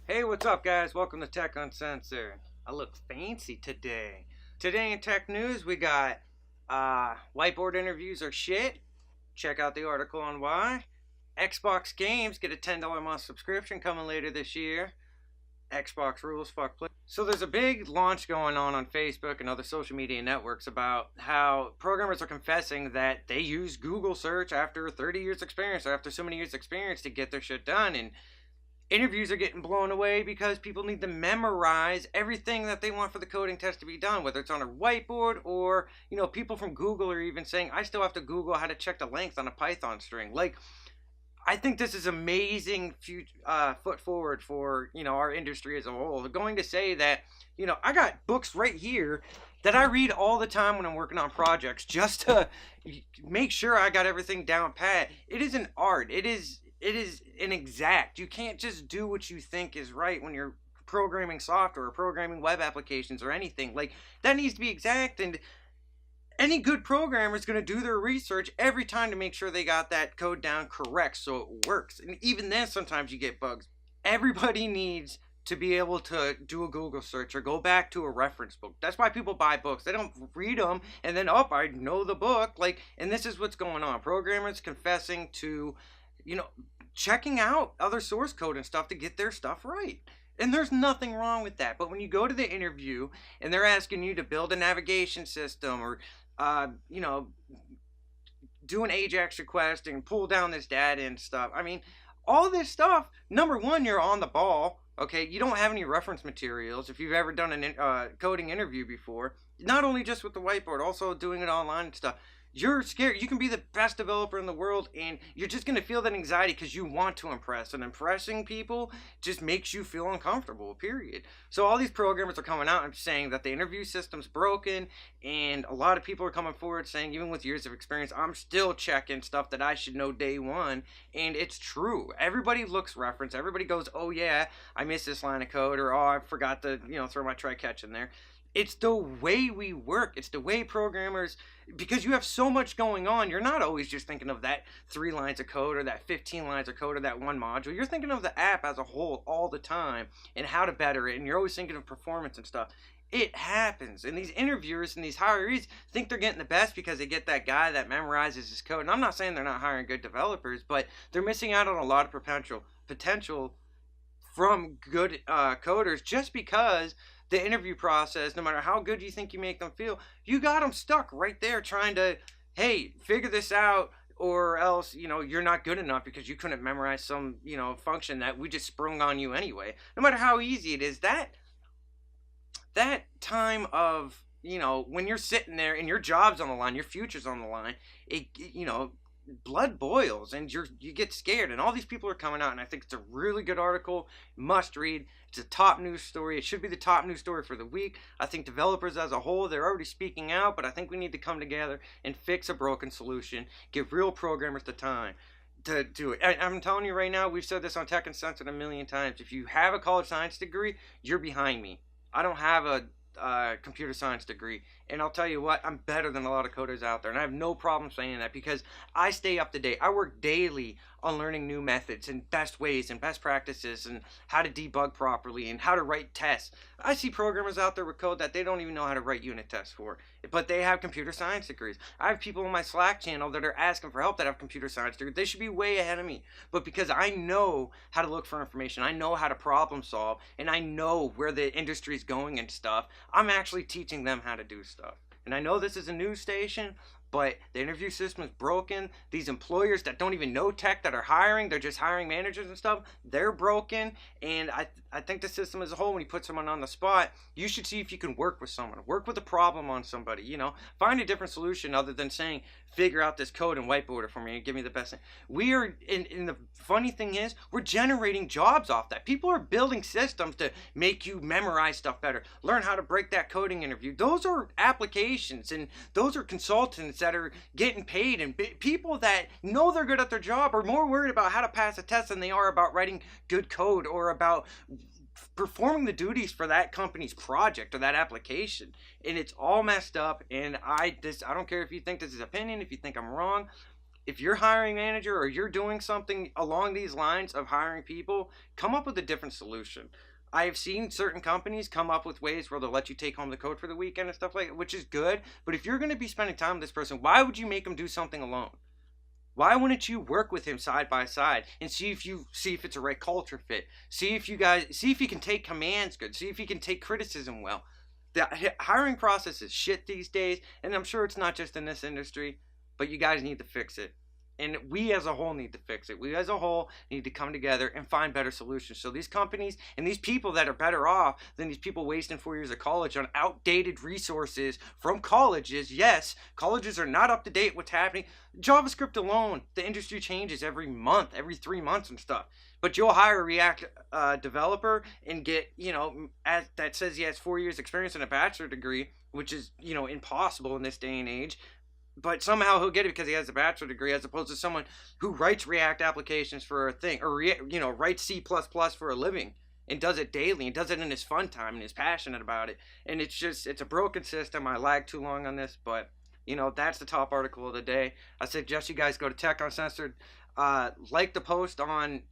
Hey, what's up, guys? Welcome to Tech Uncensored. I look fancy today. Today in tech news, we got whiteboard interviews are shit. Check out the article on why. Xbox games get a $10 a month subscription coming later this year. Xbox rules, fuck play. So there's a big launch going on Facebook and other social media networks about how programmers are confessing that they use Google search after 30 years experience or after so many years experience to get their shit done. And interviews are getting blown away because people need to memorize everything that they want for the coding test to be done, whether it's on a whiteboard or, people from Google are even saying, I still have to Google how to check the length on a Python string. Like, I think this is amazing foot forward for, our industry as a whole. They're going to say that, I got books right here that I read all the time when I'm working on projects just to make sure I got everything down pat. It is an art. It is an exact. You can't just do what you think is right when you're programming software or programming web applications or anything. Like, that needs to be exact, and any good programmer is going to do their research every time to make sure they got that code down correct so it works. And even then, sometimes you get bugs. Everybody needs to be able to do a Google search or go back to a reference book. That's why people buy books. They don't read them and then, oh, I know the book. Like, and this is what's going on. Programmers confessing to, checking out other source code and stuff to get their stuff right. And there's nothing wrong with that. But when you go to the interview and they're asking you to build a navigation system or, do an AJAX request and pull down this data and stuff. I mean, all this stuff, number one, you're on the ball. Okay, you don't have any reference materials if you've ever done a coding interview before. Not only just with the whiteboard, also doing it online and stuff. You're scared. You can be the best developer in the world, and you're just going to feel that anxiety because you want to impress. And impressing people just makes you feel uncomfortable, period. So all these programmers are coming out and saying that the interview system's broken, and a lot of people are coming forward saying, even with years of experience, I'm still checking stuff that I should know day one. And it's true. Everybody looks reference. Everybody goes, oh, yeah, I missed this line of code, or oh, I forgot to, throw my try catch in there. It's the way we work. It's the way programmers, because you have so much going on, you're not always just thinking of that 3 lines of code or that 15 lines of code or that one module. You're thinking of the app as a whole all the time and how to better it. And you're always thinking of performance and stuff. It happens. And these interviewers and these hirees think they're getting the best because they get that guy that memorizes his code. And I'm not saying they're not hiring good developers, but they're missing out on a lot of potential from good coders just because the interview process, no matter how good you think you make them feel, you got them stuck right there trying to, hey, figure this out, or else, you're not good enough because you couldn't memorize some, function that we just sprung on you anyway. No matter how easy it is, that time of, when you're sitting there and your job's on the line, your future's on the line, blood boils and you get scared, and all these people are coming out, and I think it's a really good article, must read. It's a top news story. It should be the top news story for the week. I think developers as a whole, they're already speaking out, but I think we need to come together and fix a broken solution, give real programmers the time to do it. I'm telling you right now, we've said this on Tech Uncensored a million times. If you have a college science degree, you're behind me. I don't have a computer science degree, and I'll tell you what, I'm better than a lot of coders out there, and I have no problem saying that because I stay up to date. I work daily on learning new methods and best ways and best practices and how to debug properly and how to write tests. I see programmers out there with code that they don't even know how to write unit tests for, but they have computer science degrees. I have people on my Slack channel that are asking for help that have computer science degrees. They should be way ahead of me, but because I know how to look for information, I know how to problem solve, and I know where the industry's going and stuff, I'm actually teaching them how to do stuff. And I know this is a news station, but the interview system is broken. These employers that don't even know tech that are hiring, they're just hiring managers and stuff, they're broken. And I think the system as a whole, when you put someone on the spot, you should see if you can work with someone, work with a problem on somebody, find a different solution other than saying, figure out this code and whiteboard it for me and give me the best thing. We are, and the funny thing is, we're generating jobs off that. People are building systems to make you memorize stuff better, learn how to break that coding interview. Those are applications, and those are consultants that are getting paid, and people that know they're good at their job are more worried about how to pass a test than they are about writing good code or about performing the duties for that company's project or that application. And it's all messed up, and I don't care if you think this is opinion, if you think I'm wrong. if you're hiring manager or you're doing something along these lines of hiring people, come up with a different solution. I have seen certain companies come up with ways where they'll let you take home the code for the weekend and stuff like that, which is good. But if you're going to be spending time with this person, why would you make them do something alone? Why wouldn't you work with him side by side and see if it's a right culture fit? See if he can take commands good. See if he can take criticism well. The hiring process is shit these days, and I'm sure it's not just in this industry, but you guys need to fix it. And we as a whole need to fix it. We as a whole need to come together and find better solutions. So these companies and these people that are better off than these people wasting 4 years of college on outdated resources from colleges. Yes, colleges are not up to date with what's happening. JavaScript alone, the industry changes every month, every 3 months and stuff. But you'll hire a React developer and get, that says he has 4 years experience and a bachelor degree, which is, impossible in this day and age. But somehow he'll get it because he has a bachelor degree, as opposed to someone who writes React applications for a thing, or writes C++ for a living and does it daily and does it in his fun time and is passionate about it. And it's a broken system. I lagged too long on this, but that's the top article of the day. I suggest you guys go to Tech Uncensored, like the post on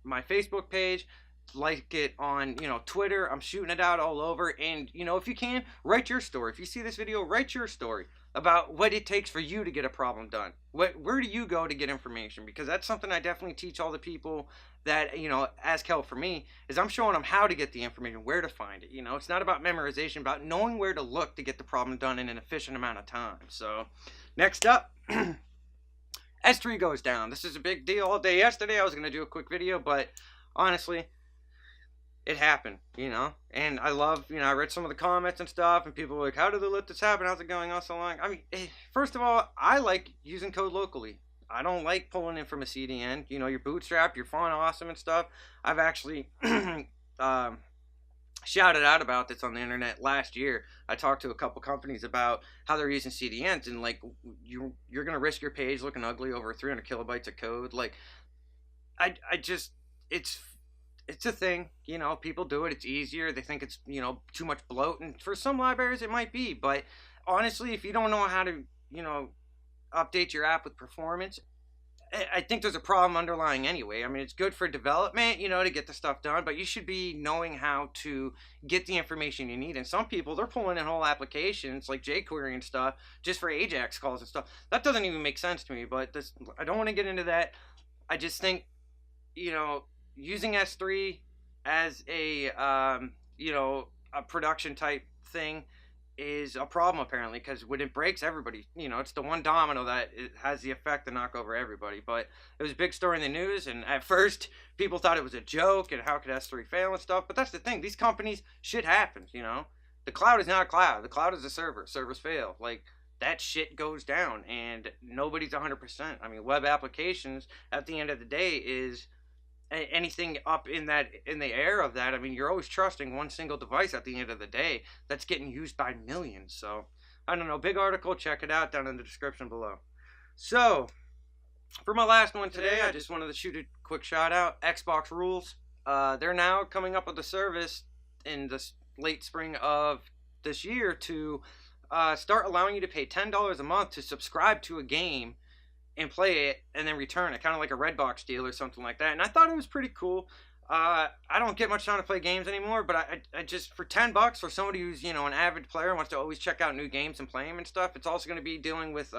my Facebook page. Like it on Twitter. I'm shooting it out all over, and if you can, write your story. If you see this video, write your story about what it takes for you to get a problem done. Where do you go to get information? Because that's something I definitely teach all the people that ask help for me, is I'm showing them how to get the information, where to find it. It's not about memorization, about knowing where to look to get the problem done in an efficient amount of time. So next up, S3 goes down. This is a big deal all day yesterday. I was going to do a quick video, but honestly, it happened, and I love, I read some of the comments and stuff, and people were like, how did they let this happen? How's it going on so long? I mean, first of all, I like using code locally. I don't like pulling in from a CDN. You're bootstrapped, you're fun, awesome and stuff. I've actually shouted out about this on the internet last year. I talked to a couple companies about how they're using CDNs, and like, you're going to risk your page looking ugly over 300 kilobytes of code. Like, it's a thing, people do it. It's easier. They think it's, too much bloat. And for some libraries, it might be. But honestly, if you don't know how to, update your app with performance, I think there's a problem underlying anyway. I mean, it's good for development, to get the stuff done. But you should be knowing how to get the information you need. And some people, they're pulling in whole applications like jQuery and stuff just for AJAX calls and stuff. That doesn't even make sense to me. But I don't want to get into that. I just think, using S3 as a production type thing is a problem apparently, because when it breaks, everybody, it's the one domino that it has the effect to knock over everybody. But it was a big story in the news, and at first people thought it was a joke and how could S3 fail and stuff. But that's the thing, these companies, shit happens. The cloud is not a cloud. The cloud is a server. Servers fail. Like, that shit goes down, and nobody's 100%. I mean, web applications at the end of the day is anything up in the air of that. I mean, you're always trusting one single device at the end of the day that's getting used by millions. So I don't know, big article, check it out down in the description below. So for my last one today, I just wanted to shoot a quick shout out. Xbox Rules, they're now coming up with a service in the late spring of this year to start allowing you to pay $10 a month to subscribe to a game and play it and then return it, kind of like a Redbox deal or something like that. And I thought it was pretty cool. I don't get much time to play games anymore, but I just, for $10 for somebody who's, an avid player, wants to always check out new games and play them and stuff, it's also going to be dealing with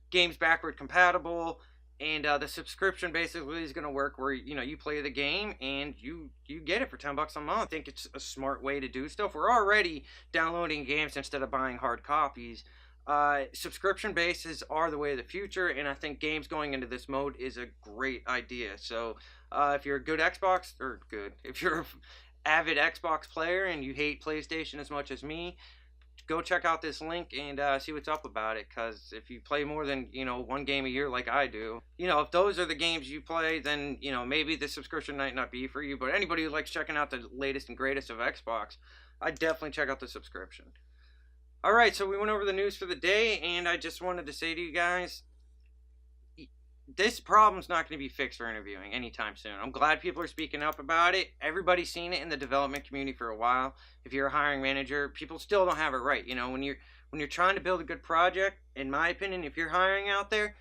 games backward compatible, and the subscription basically is going to work where, you play the game and you get it for $10 a month. I think it's a smart way to do stuff. We're already downloading games instead of buying hard copies. Subscription bases are the way of the future, and I think games going into this mode is a great idea. So if you're a if you're an avid Xbox player and you hate PlayStation as much as me, go check out this link and see what's up about it. Because if you play more than one game a year like I do, if those are the games you play, then maybe the subscription might not be for you. But anybody who likes checking out the latest and greatest of Xbox, I'd definitely check out the subscription. Alright, so we went over the news for the day, and I just wanted to say to you guys, this problem's not going to be fixed for interviewing anytime soon. I'm glad people are speaking up about it. Everybody's seen it in the development community for a while. If you're a hiring manager, people still don't have it right. When you're trying to build a good project, in my opinion, if you're hiring out there,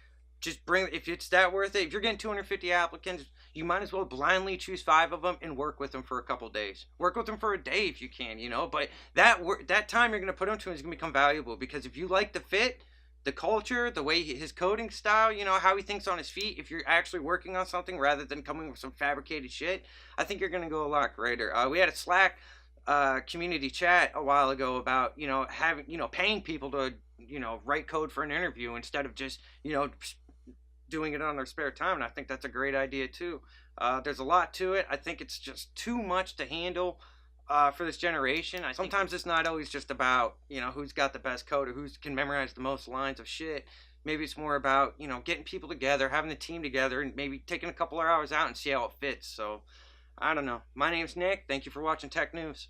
just bring, if it's that worth it, if you're getting 250 applicants, you might as well blindly choose 5 of them and work with them for a couple days. Work with them for a day if you can, you know. But that time you're going to put into him is going to become valuable, because if you like the fit, the culture, the way his coding style, you know, how he thinks on his feet, if you're actually working on something rather than coming with some fabricated shit, I think you're going to go a lot greater. We had a Slack community chat a while ago about, you know, having, you know, paying people to, you know, write code for an interview instead of just, you know, doing it on their spare time. And I think that's a great idea too. There's a lot to it. I think it's just too much to handle for this generation. Sometimes it's not always just about, you know, who's got the best code or who can memorize the most lines of shit. Maybe it's more about, you know, getting people together, having the team together, and maybe taking a couple of hours out and see how it fits. So I don't know. My name's Nick. Thank you for watching Tech News.